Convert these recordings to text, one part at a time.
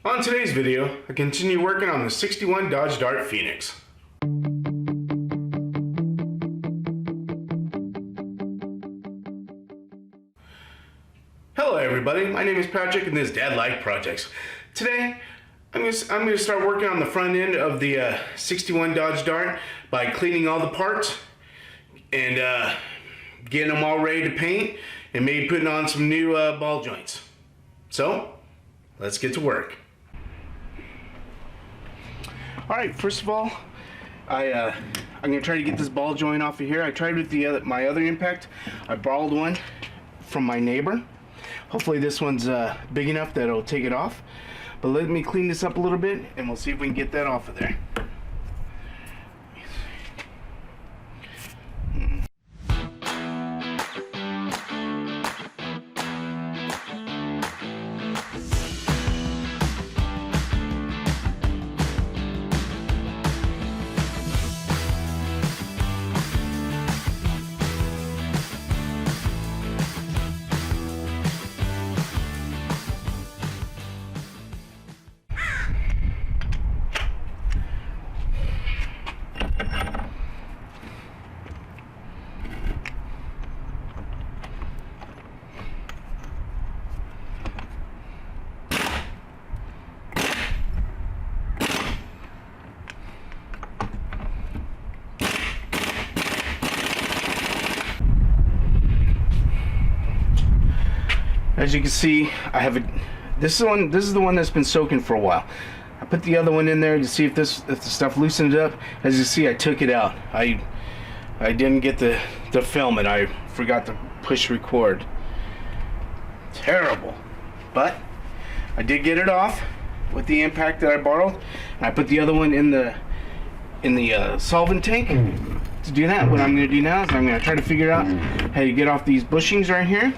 On today's video, I continue working on the 61 Dodge Dart Phoenix. Hello everybody, my name is Patrick and this is Dad Like Projects. Today, I'm gonna start working on the front end of the 61 Dodge Dart by cleaning all the parts and getting them all ready to paint and maybe putting on some new ball joints. So, let's get to work. Alright, first of all, I'm going to try to get this ball joint off of here. I tried with my other impact. I borrowed one from my neighbor. Hopefully this one's big enough that it'll take it off. But let me clean this up a little bit and we'll see if we can get that off of there. As you can see, I have this is the one that's been soaking for a while. I put the other one in there to see if the stuff loosened up. As you see, I took it out. I didn't get the film and I forgot to push record. Terrible. But I did get it off with the impact that I borrowed. And I put the other one in the solvent tank. To do that, what I'm going to do now is I'm going to try to figure out how to get off these bushings right here.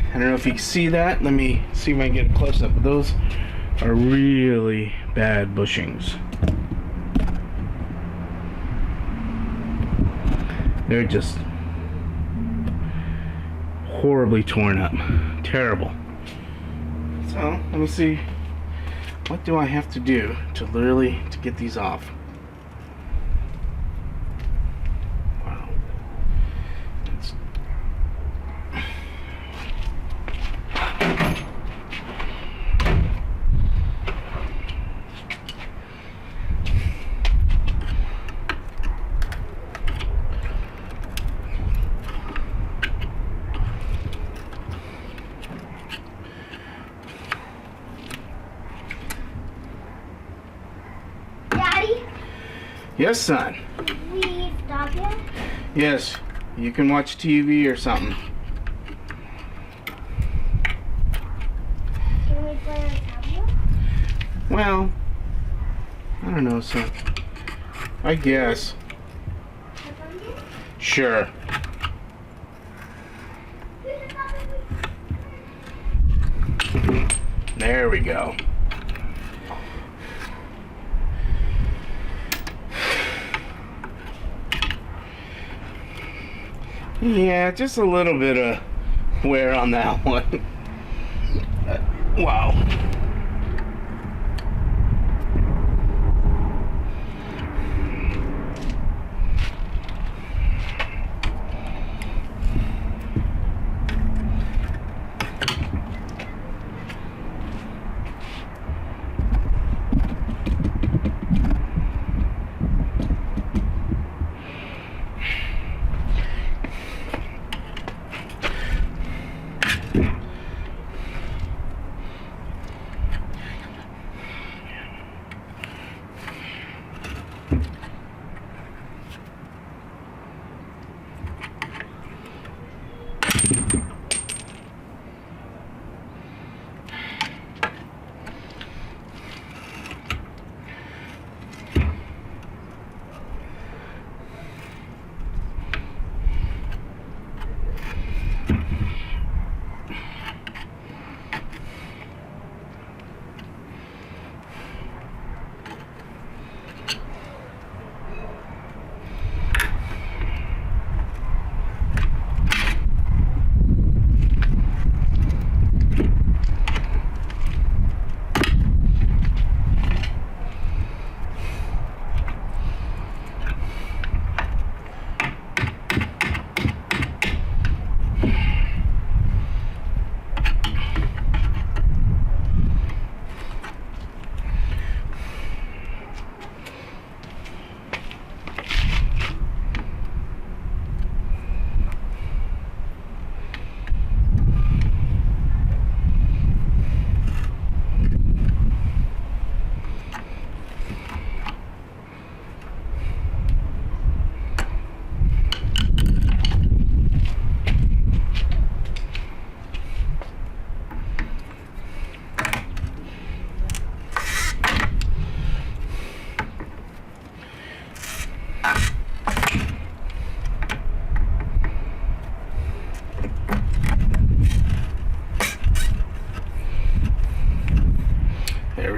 I don't know if you can see that. Let me see if I can get a close-up. But those are really bad bushings. They're just horribly torn up. Terrible. So, let me see. What do I have to do to get these off? Yes, son. Can we stop yet? Yes, you can watch TV or something. Can we play on tablet? Well, I don't know, son. I guess. Sure. There we go. Yeah, just a little bit of wear on that one. Wow.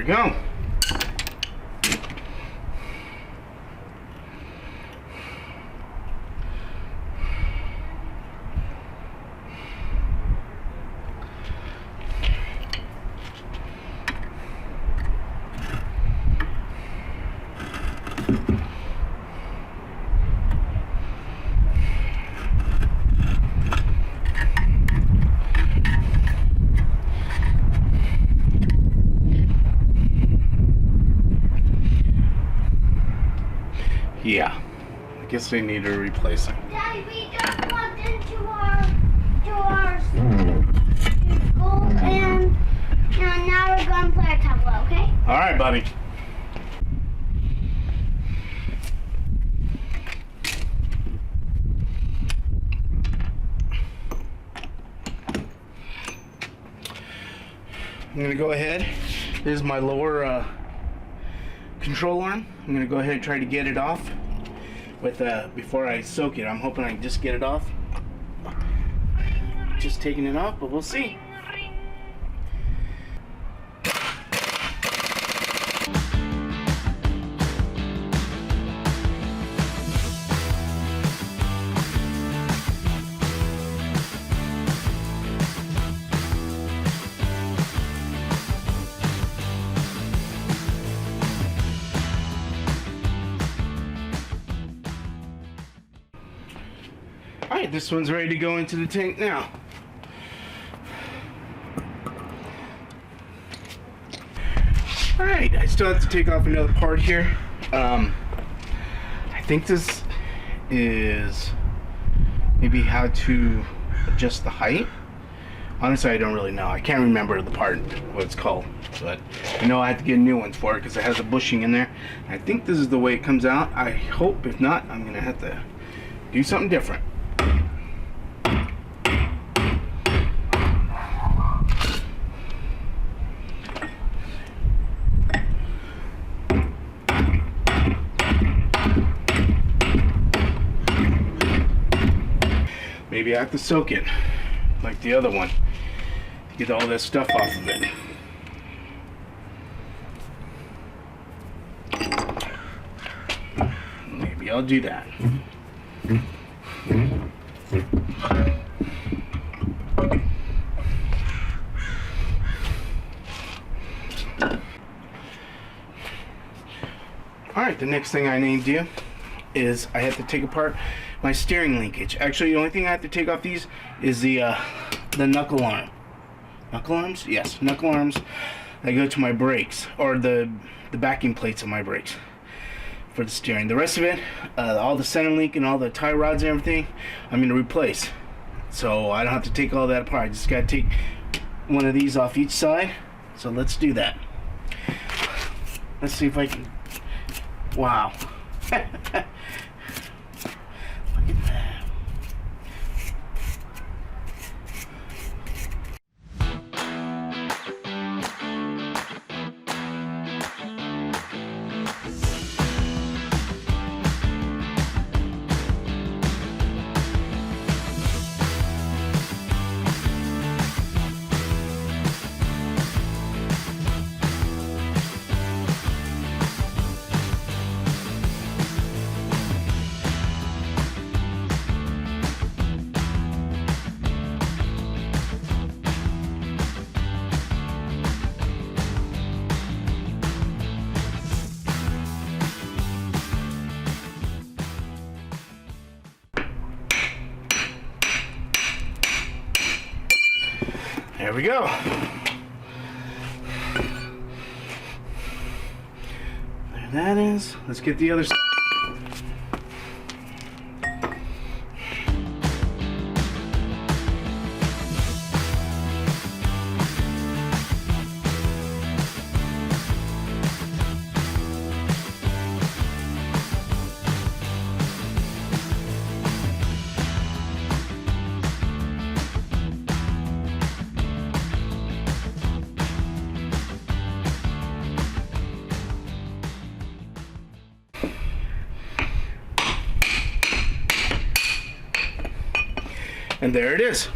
go. Yeah, I guess they need to replace it. Daddy, we just walked into our school, and now we're going to play a tableau, okay? All right, buddy. I'm gonna go ahead. This is my lower control arm. I'm gonna go ahead and try to get it off with before I soak it. I'm hoping I can just get it off. Just taking it off, but we'll see. Alright, this one's ready to go into the tank now. Alright, I still have to take off another part here. I think this is maybe how to adjust the height. Honestly, I don't really know. I can't remember the part, what it's called. But I know I have to get new ones for it because it has a bushing in there. I think this is the way it comes out. I hope, if not, I'm going to have to do something different. Maybe I have to soak it, like the other one, to get all this stuff off of it. Maybe I'll do that. Alright, the next thing I need to do is I have to take apart my steering linkage. Actually, the only thing I have to take off these is the knuckle arm. Knuckle arms? Yes, knuckle arms that go to my brakes, or the backing plates of my brakes for the steering. The rest of it, all the center link and all the tie rods and everything, I'm going to replace. So I don't have to take all that apart. I just got to take one of these off each side. So let's do that. Let's see if I can. Wow. Look at that. There we go. There that is. Let's get the other side. And there it is.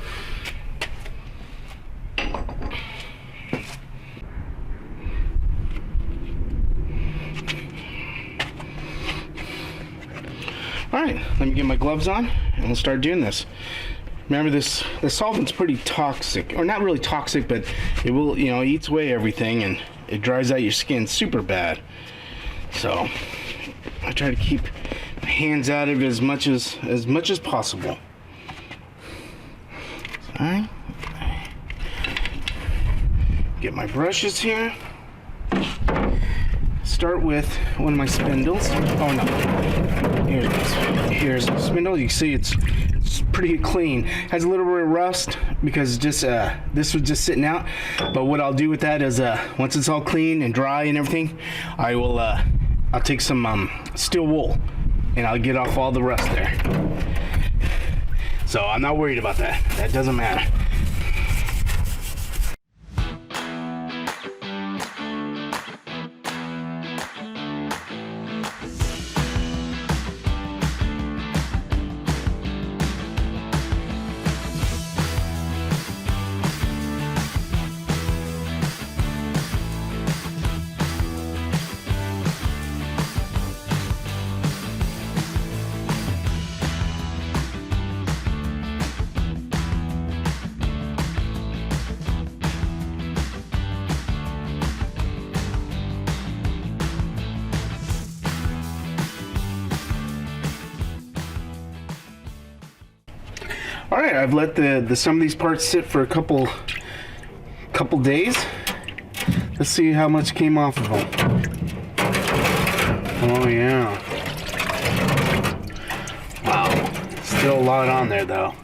let me get my gloves on and we'll start doing this. Remember, the solvent's pretty toxic, or not really toxic, but it will, you know, eats away everything and it dries out your skin super bad. So I try to keep my hands out of it as much as possible. All right. Get my brushes here. Start with one of my spindles. Oh no, here it is. Here's the spindle. You can see it's pretty clean. Has a little bit of rust because just this was just sitting out. But what I'll do with that is once it's all clean and dry and everything, I'll take some steel wool and I'll get off all the rust there. So I'm not worried about that. That doesn't matter. All right, I've let some of these parts sit for a couple days. Let's see how much came off of them. Oh yeah. Wow. Still a lot on there though.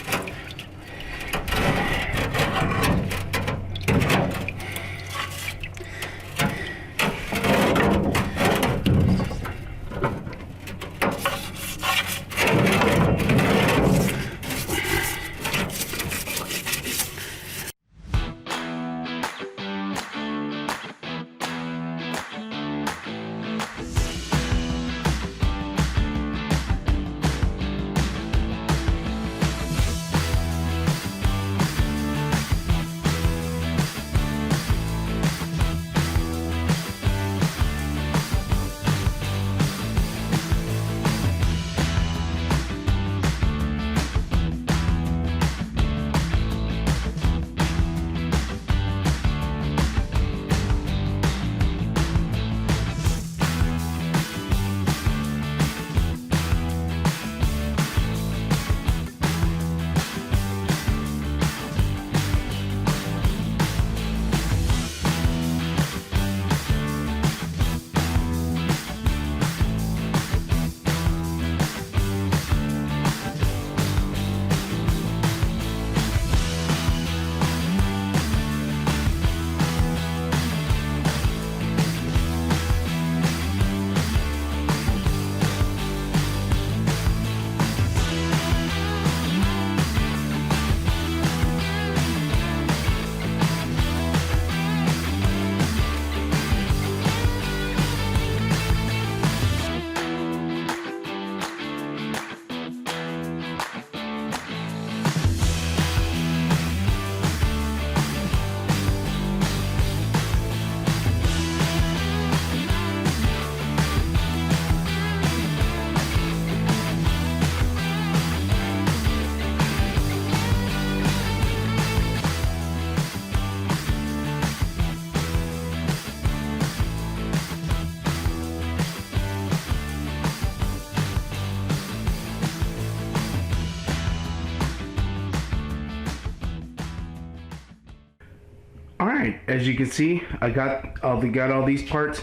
Alright, as you can see, I got all these parts.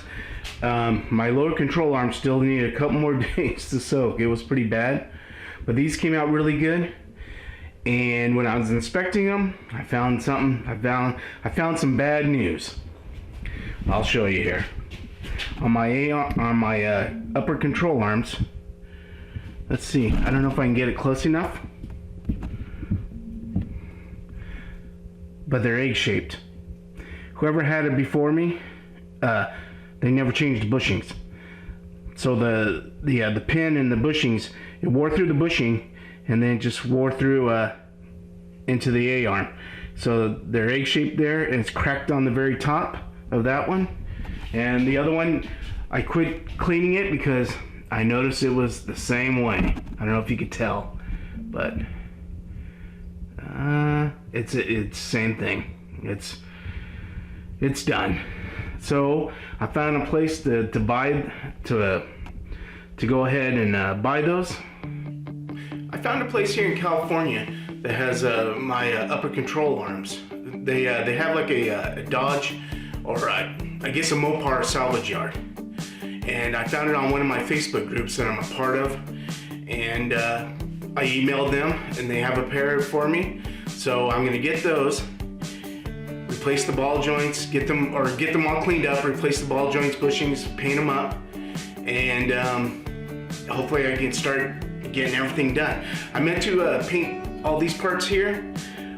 My lower control arm still needed a couple more days to soak. It was pretty bad, but these came out really good. And when I was inspecting them, I found something. I found some bad news. I'll show you here. On my upper control arms. Let's see. I don't know if I can get it close enough, but they're egg-shaped. Whoever had it before me, they never changed the bushings. So the pin and the bushings, it wore through the bushing, and then it just wore through into the A-arm. So they're egg-shaped there, and it's cracked on the very top of that one. And the other one, I quit cleaning it because I noticed it was the same way. I don't know if you could tell, but it's same thing. It's done. So I found a place to buy to go ahead and buy those. I found a place here in California that has my upper control arms. They have like a Dodge or I guess a Mopar salvage yard, and I found it on one of my Facebook groups that I'm a part of, and I emailed them and they have a pair for me. So I'm gonna get those, replace the ball joints, get them all cleaned up, replace the ball joints, bushings, paint them up, and hopefully I can start getting everything done. I meant to paint all these parts here,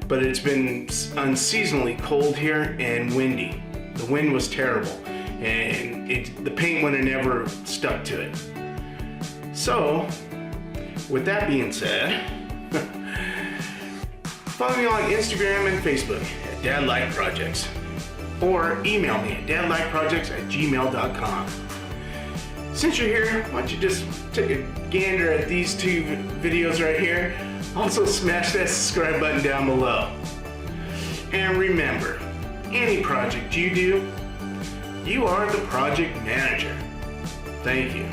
but it's been unseasonably cold here and windy. The wind was terrible, and the paint would have never stuck to it. So, with that being said, follow me on Instagram and Facebook at Dad Like Projects, or email me at dadlikeprojects@gmail.com. Since you're here, why don't you just take a gander at these two videos right here. Also smash that subscribe button down below. And remember, any project you do, you are the project manager. Thank you.